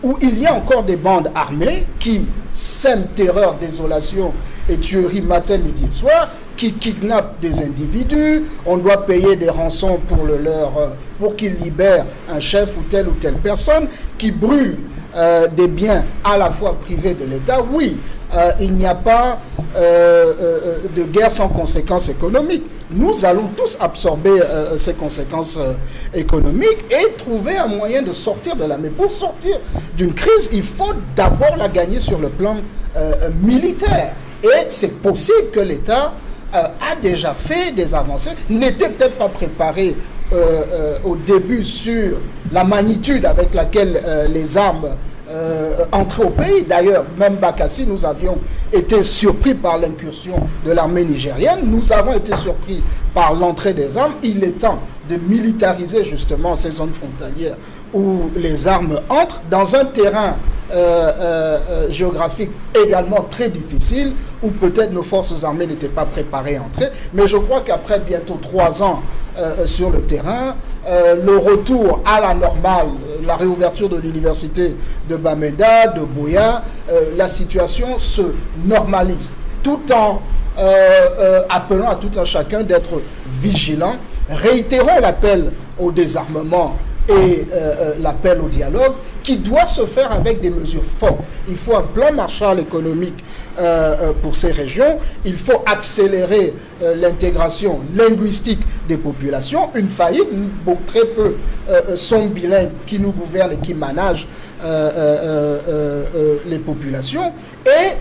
où il y a encore des bandes armées qui sèment terreur, désolation et tuerie matin, midi et soir, qui kidnappent des individus. On doit payer des rançons pour qu'ils libèrent un chef ou telle personne, qui brûle des biens à la fois privés de l'État. Oui, il n'y a pas de guerre sans conséquences économiques. Nous allons tous absorber ces conséquences économiques et trouver un moyen de sortir de là. Mais pour sortir d'une crise, il faut d'abord la gagner sur le plan militaire. Et c'est possible que l'État a déjà fait des avancées, n'était peut-être pas préparé au début sur la magnitude avec laquelle les armes entrées au pays. D'ailleurs, même Bakassi, nous avions été surpris par l'incursion de l'armée nigérienne. Nous avons été surpris par l'entrée des armes. Il est temps de militariser justement ces zones frontalières où les armes entrent dans un terrain géographique également très difficile, où peut-être nos forces armées n'étaient pas préparées à entrer. Mais je crois qu'après bientôt 3 ans sur le terrain, le retour à la normale, la réouverture de l'université de Bamenda, de Buea, la situation se normalise, tout en appelant à tout un chacun d'être vigilant. Réitérons l'appel au désarmement et l'appel au dialogue, qui doit se faire avec des mesures fortes. Il faut un plan Marshall économique pour ces régions. Il faut accélérer l'intégration linguistique des populations. Une faillite, très peu sont bilingues qui nous gouvernent et qui managent les populations, et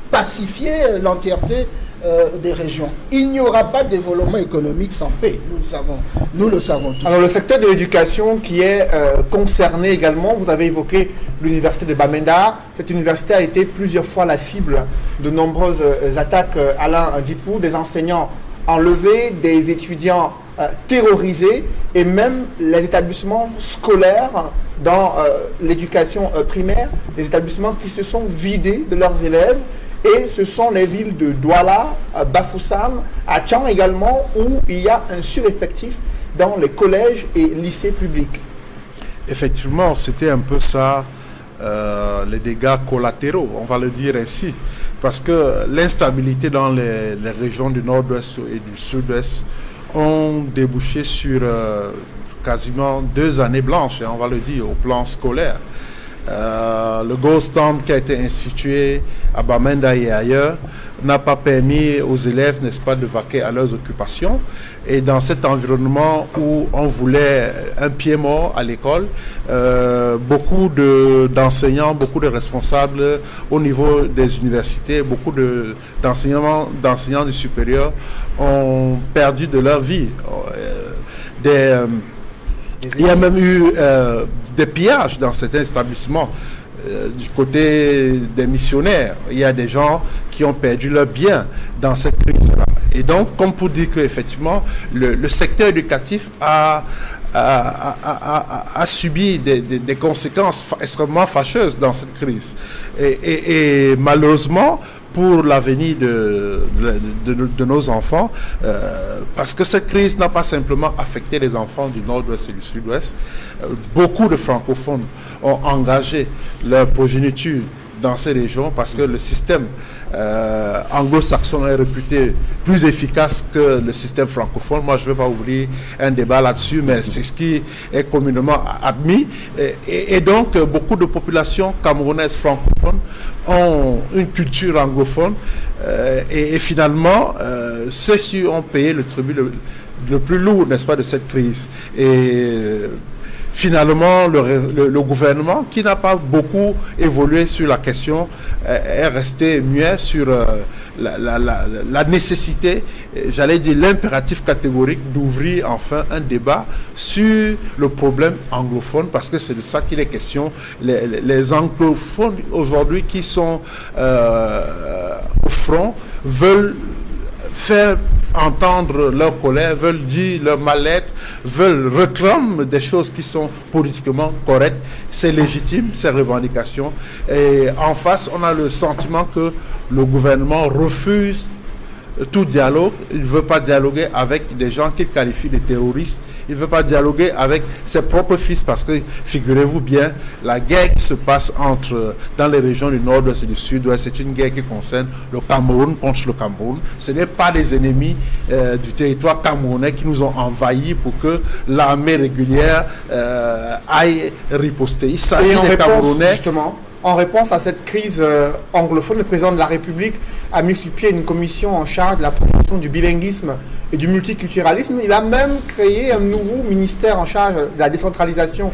pacifier l'entièreté des régions. Il n'y aura pas de développement économique sans paix, nous le savons tous. Alors le secteur de l'éducation qui est concerné également, vous avez évoqué l'université de Bamenda. Cette université a été plusieurs fois la cible de nombreuses attaques. Alain Dipou, des enseignants enlevés, des étudiants terrorisés, et même les établissements scolaires dans l'éducation primaire, des établissements qui se sont vidés de leurs élèves. Et ce sont les villes de Douala, Bafoussam, Atchan également, où il y a un sureffectif dans les collèges et lycées publics. Effectivement, c'était un peu ça, les dégâts collatéraux, on va le dire ainsi. Parce que l'instabilité dans les régions du nord-ouest et du sud-ouest ont débouché sur quasiment 2 années blanches, on va le dire, au plan scolaire. Le Gold Stand qui a été institué à Bamenda et ailleurs n'a pas permis aux élèves, n'est-ce pas, de vaquer à leurs occupations. Et dans cet environnement où on voulait un pied mort à l'école, beaucoup d'enseignants, beaucoup de responsables au niveau des universités, beaucoup d'enseignants du supérieur ont perdu de leur vie. Il y a même eu des pillages dans certains établissements. Du côté des missionnaires, il y a des gens qui ont perdu leurs biens dans cette crise-là. Et donc, comme pour dire qu'effectivement, le secteur éducatif a subi des conséquences extrêmement fâcheuses dans cette crise. Et malheureusement, pour l'avenir de nos enfants, parce que cette crise n'a pas simplement affecté les enfants du nord-ouest et du sud-ouest. Beaucoup de francophones ont engagé leur progéniture dans ces régions parce que le système anglo-saxon est réputé plus efficace que le système francophone. Moi, je ne vais pas ouvrir un débat là-dessus, mais c'est ce qui est communément admis. Et donc, beaucoup de populations camerounaises francophones ont une culture anglophone et finalement, ceux-ci ont payé le tribut le plus lourd, n'est-ce pas, de cette crise. Et finalement, le gouvernement, qui n'a pas beaucoup évolué sur la question, est resté muet sur la nécessité, j'allais dire l'impératif catégorique d'ouvrir enfin un débat sur le problème anglophone, parce que c'est de ça qu'il est question. Les anglophones aujourd'hui qui sont au front veulent faire entendre leur colère, veulent dire leur mal-être, réclament des choses qui sont politiquement correctes. C'est légitime, ces revendications. Et en face, on a le sentiment que le gouvernement refuse tout dialogue. Il ne veut pas dialoguer avec des gens qu'il qualifie de terroristes. Il ne veut pas dialoguer avec ses propres fils parce que, figurez-vous bien, la guerre qui se passe dans les régions du nord-ouest et du sud-ouest, c'est une guerre qui concerne le Cameroun contre le Cameroun. Ce n'est pas des ennemis du territoire camerounais qui nous ont envahis pour que l'armée régulière aille riposter. Il s'agit des Camerounais. Justement, en réponse à cette crise anglophone, le président de la République a mis sur pied une commission en charge de la promotion du bilinguisme et du multiculturalisme. Il a même créé un nouveau ministère en charge de la décentralisation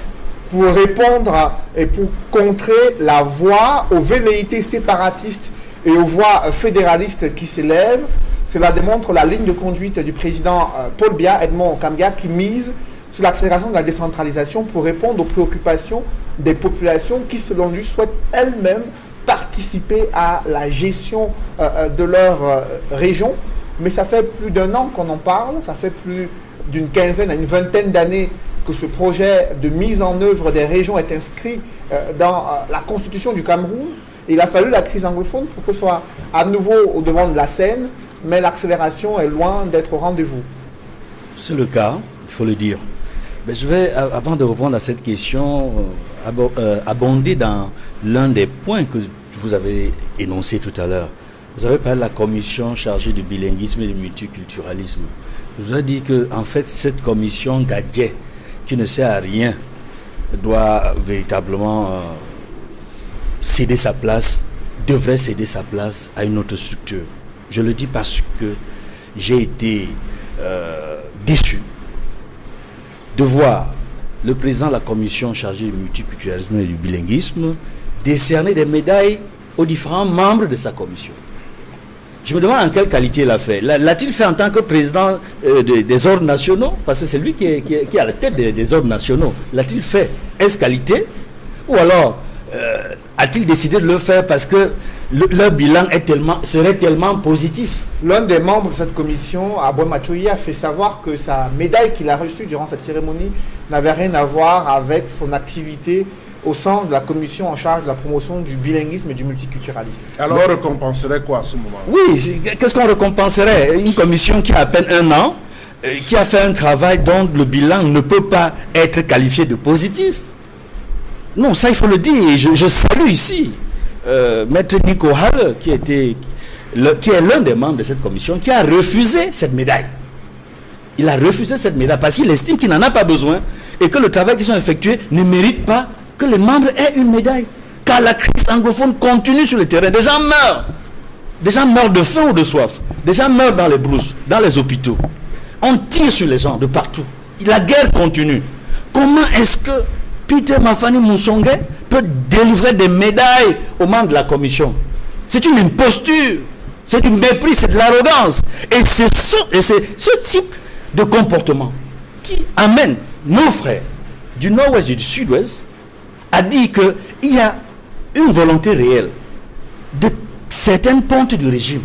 pour répondre et pour contrer la voix aux velléités séparatistes et aux voix fédéralistes qui s'élèvent. Cela démontre la ligne de conduite du président Paul Biya, Edmond Kambia, qui mise sur l'accélération de la décentralisation pour répondre aux préoccupations des populations qui, selon lui, souhaitent elles-mêmes participer à la gestion de leur région. Mais ça fait plus d'1 an qu'on en parle, ça fait plus d'une quinzaine à une vingtaine d'années que ce projet de mise en œuvre des régions est inscrit dans la constitution du Cameroun. Et il a fallu la crise anglophone pour que ce soit à nouveau au devant de la scène, mais l'accélération est loin d'être au rendez-vous. C'est le cas, il faut le dire. Mais je vais, avant de répondre à cette question, abonder dans l'un des points que vous avez énoncé tout à l'heure. Vous avez parlé de la commission chargée du bilinguisme et du multiculturalisme. Je vous ai dit que, en fait, cette commission gadget, qui ne sert à rien, doit véritablement céder sa place, devrait céder sa place à une autre structure. Je le dis parce que j'ai été déçu de voir le président de la commission chargée du multiculturalisme et du bilinguisme décerner des médailles aux différents membres de sa commission. Je me demande en quelle qualité il a fait. L'a-t-il fait en tant que président des ordres nationaux? Parce que c'est lui qui est à la tête des ordres nationaux. L'a-t-il fait? Est-ce qualité? Ou alors a-t-il décidé de le faire parce que leur bilan serait tellement positif? L'un des membres de cette commission, Aboué Machoyi, a fait savoir que sa médaille qu'il a reçue durant cette cérémonie n'avait rien à voir avec son activité au sein de la commission en charge de la promotion du bilinguisme et du multiculturalisme. Alors on récompenserait quoi à ce moment? Oui, qu'est-ce qu'on récompenserait? Une commission qui a à peine 1 an, qui a fait un travail dont le bilan ne peut pas être qualifié de positif. Non, ça il faut le dire. Je salue ici Maître Nico Halle, qui est l'un des membres de cette commission, qui a refusé cette médaille. Il a refusé cette médaille parce qu'il estime qu'il n'en a pas besoin et que le travail qu'ils ont effectué ne mérite pas que les membres aient une médaille. Car la crise anglophone continue sur le terrain. Des gens meurent. Des gens meurent de faim ou de soif. Des gens meurent dans les brousses, dans les hôpitaux. On tire sur les gens de partout. La guerre continue. Comment est-ce que Peter Mafani Musonge peut délivrer des médailles aux membres de la commission? C'est une imposture. C'est du mépris, c'est de l'arrogance. Et c'est ce type de comportement qui amène nos frères du nord-ouest et du sud-ouest à dire qu'il y a une volonté réelle de certaines pontes du régime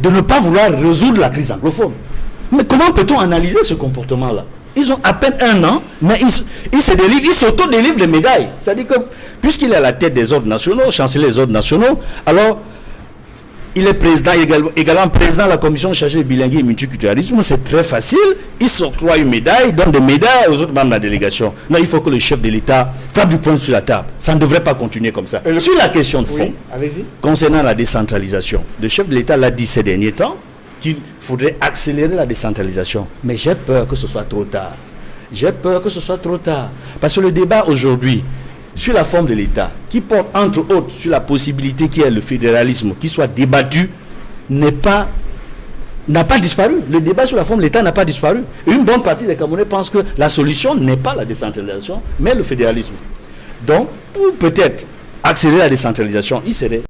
de ne pas vouloir résoudre la crise anglophone. Mais comment peut-on analyser ce comportement-là? Ils ont à peine 1 an, mais ils s'auto-délivrent des médailles. C'est-à-dire que, puisqu'il est à la tête des ordres nationaux, chancelier des ordres nationaux, alors il est président, également président de la commission chargée du bilinguisme et multiculturalisme. C'est très facile. Il s'octroie une médaille, donne des médailles aux autres membres de la délégation. Non, il faut que le chef de l'État frappe du poing sur la table. Ça ne devrait pas continuer comme ça. Sur la question de fond, concernant la décentralisation, le chef de l'État l'a dit ces derniers temps qu'il faudrait accélérer la décentralisation. Mais j'ai peur que ce soit trop tard. J'ai peur que ce soit trop tard. Parce que le débat aujourd'hui sur la forme de l'État, qui porte entre autres sur la possibilité qu'il y ait le fédéralisme qui soit débattu, n'a pas disparu. Le débat sur la forme de l'État n'a pas disparu. Et une bonne partie des Camerounais pensent que la solution n'est pas la décentralisation, mais le fédéralisme. Donc, pour peut-être accélérer la décentralisation, il serait